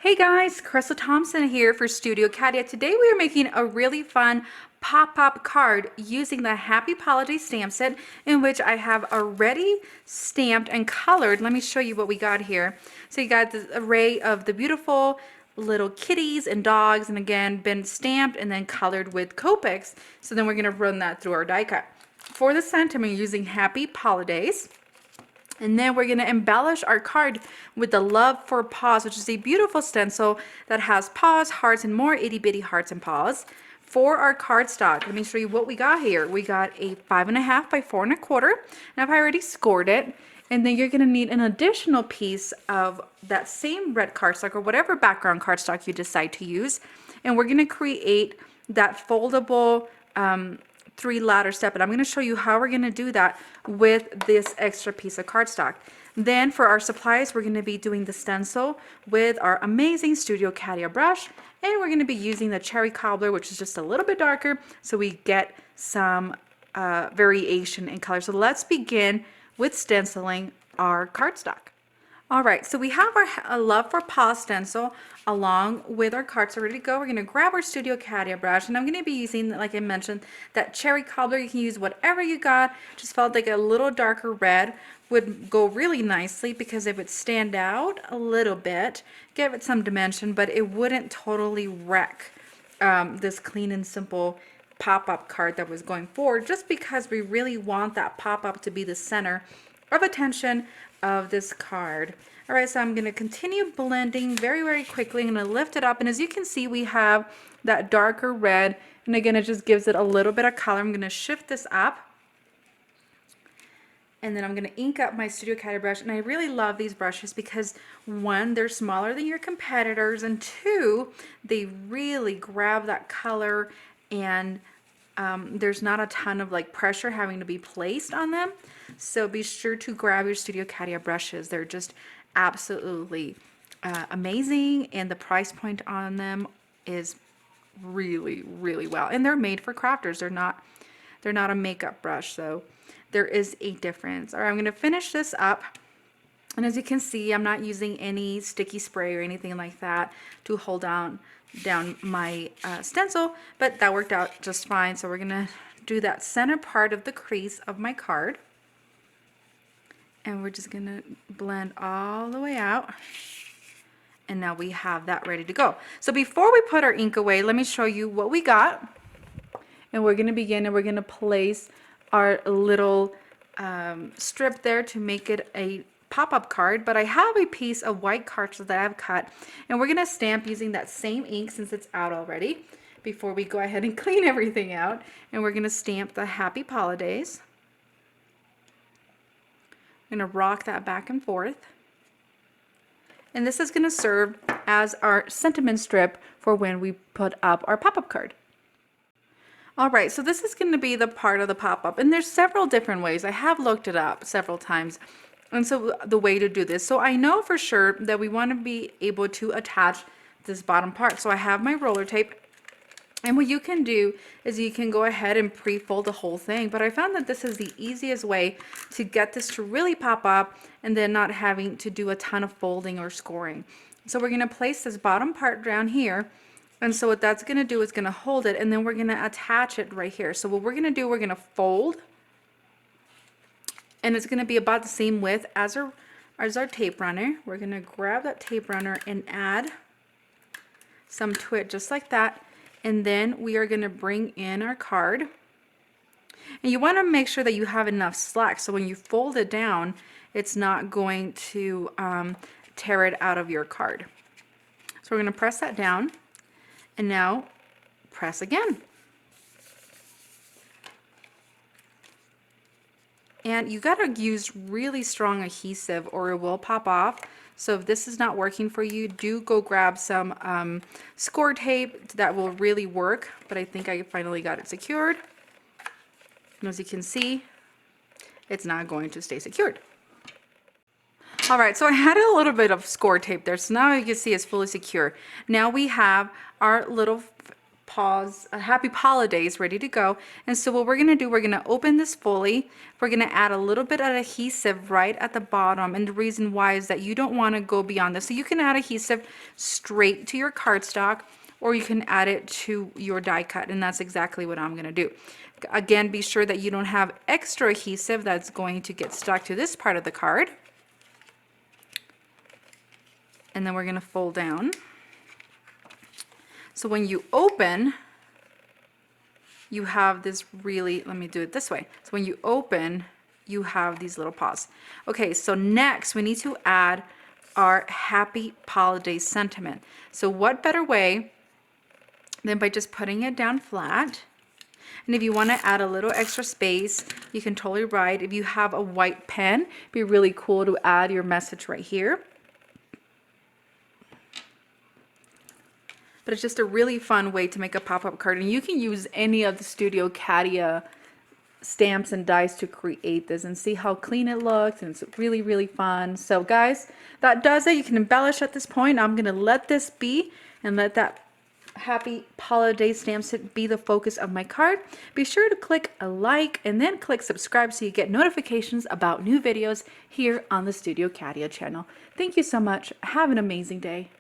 Hey guys, Thompson here for Studio Katia. Today we are making a really fun pop-up card using the Happy Holiday stamp set, in which I have already stamped and colored. Let me show you what we got here. So you got this array of the beautiful little kitties and dogs, and again been stamped and then colored with Copics. So then we're going to run that through our die cut. For the sentiment, using Happy Holidays. And then we're going to embellish our card with the Love for PAWS, which is a beautiful stencil that has paws, hearts, and more itty bitty hearts and paws. For our cardstock, let me show you what we got here. We got a 5.5 by 4.25, and I've already scored it. And then you're going to need an additional piece of that same red cardstock or whatever background cardstock you decide to use. And we're going to create that foldable 3-ladder step, and I'm going to show you how we're going to do that with this extra piece of cardstock. Then for our supplies, we're going to be doing the stencil with our amazing Studio Katia brush, and we're going to be using the cherry cobbler, which is just a little bit darker, so we get some variation in color. So let's begin with stenciling our cardstock. All right, so we have our Love for PAWS stencil along with our cards ready to go. We're going to grab our Studio Katia brush, and I'm going to be using, like I mentioned, that cherry cobbler. You can use whatever you got. Just felt like a little darker red would go really nicely because it would stand out a little bit, give it some dimension, but it wouldn't totally wreck this clean and simple pop-up card that was going forward, just because we really want that pop-up to be the center of attention of this card. All right, so I'm going to continue blending very, very quickly. I'm going to lift it up, and as you can see, we have that darker red, and again, it just gives it a little bit of color. I'm going to shift this up, and then I'm going to ink up my Studio Katia brush. And I really love these brushes because, one, they're smaller than your competitors, and two, they really grab that color, and there's not a ton of like pressure having to be placed on them. So be sure to grab your Studio Katia brushes. They're just absolutely amazing, and the price point on them is really, really well. And they're made for crafters. They're not a makeup brush, so there is a difference. All right, I'm going to finish this up. And as you can see, I'm not using any sticky spray or anything like that to hold down my stencil, but that worked out just fine. So we're going to do that center part of the crease of my card. And we're just going to blend all the way out. And now we have that ready to go. So before we put our ink away, let me show you what we got. And we're going to begin, and we're going to place our little strip there to make it a pop-up card. But I have a piece of white cardstock that I've cut, and we're going to stamp using that same ink since it's out already, before we go ahead and clean everything out. And we're going to stamp the Happy Holidays. I'm going to rock that back and forth. And this is going to serve as our sentiment strip for when we put up our pop-up card. All right, so this is going to be the part of the pop-up, and there's several different ways. I have looked it up several times, and so the way to do this. So I know for sure that we want to be able to attach this bottom part. So I have my roller tape. And what you can do is you can go ahead and pre-fold the whole thing, but I found that this is the easiest way to get this to really pop up and then not having to do a ton of folding or scoring. So we're going to place this bottom part down here, and so what that's going to do is going to hold it, and then we're going to attach it right here. So what we're going to do, we're going to fold, and it's going to be about the same width as our tape runner. We're going to grab that tape runner and add some to it just like that. And then we are going to bring in our card. And you want to make sure that you have enough slack, so when you fold it down, it's not going to tear it out of your card. So we're going to press that down, and now press again. And you got to use really strong adhesive or it will pop off. So if this is not working for you, do go grab some score tape. That will really work, but I think I finally got it secured. And as you can see, it's not going to stay secured. All right, so I had a little bit of score tape there, so now you can see it's fully secure. Now we have our little PAWS, Happy Holidays ready to go. And so what we're going to do, we're going to open this fully. We're going to add a little bit of adhesive right at the bottom. And the reason why is that you don't want to go beyond this. So you can add adhesive straight to your cardstock, or you can add it to your die cut. And that's exactly what I'm going to do. Again, be sure that you don't have extra adhesive that's going to get stuck to this part of the card. And then we're going to fold down. So when you open, you have this really, let me do it this way. So when you open, you have these little paws. Okay, so next we need to add our Happy Holidays sentiment. So what better way than by just putting it down flat? And if you want to add a little extra space, you can totally write. If you have a white pen, it'd be really cool to add your message right here. But it's just a really fun way to make a pop-up card. And you can use any of the Studio Katia stamps and dies to create this, and see how clean it looks, and it's really, really fun. So guys, that does it. You can embellish at this point. I'm going to let this be and let that Happy Holidays stamp set be the focus of my card. Be sure to click a like and then click subscribe so you get notifications about new videos here on the Studio Katia channel. Thank you so much. Have an amazing day.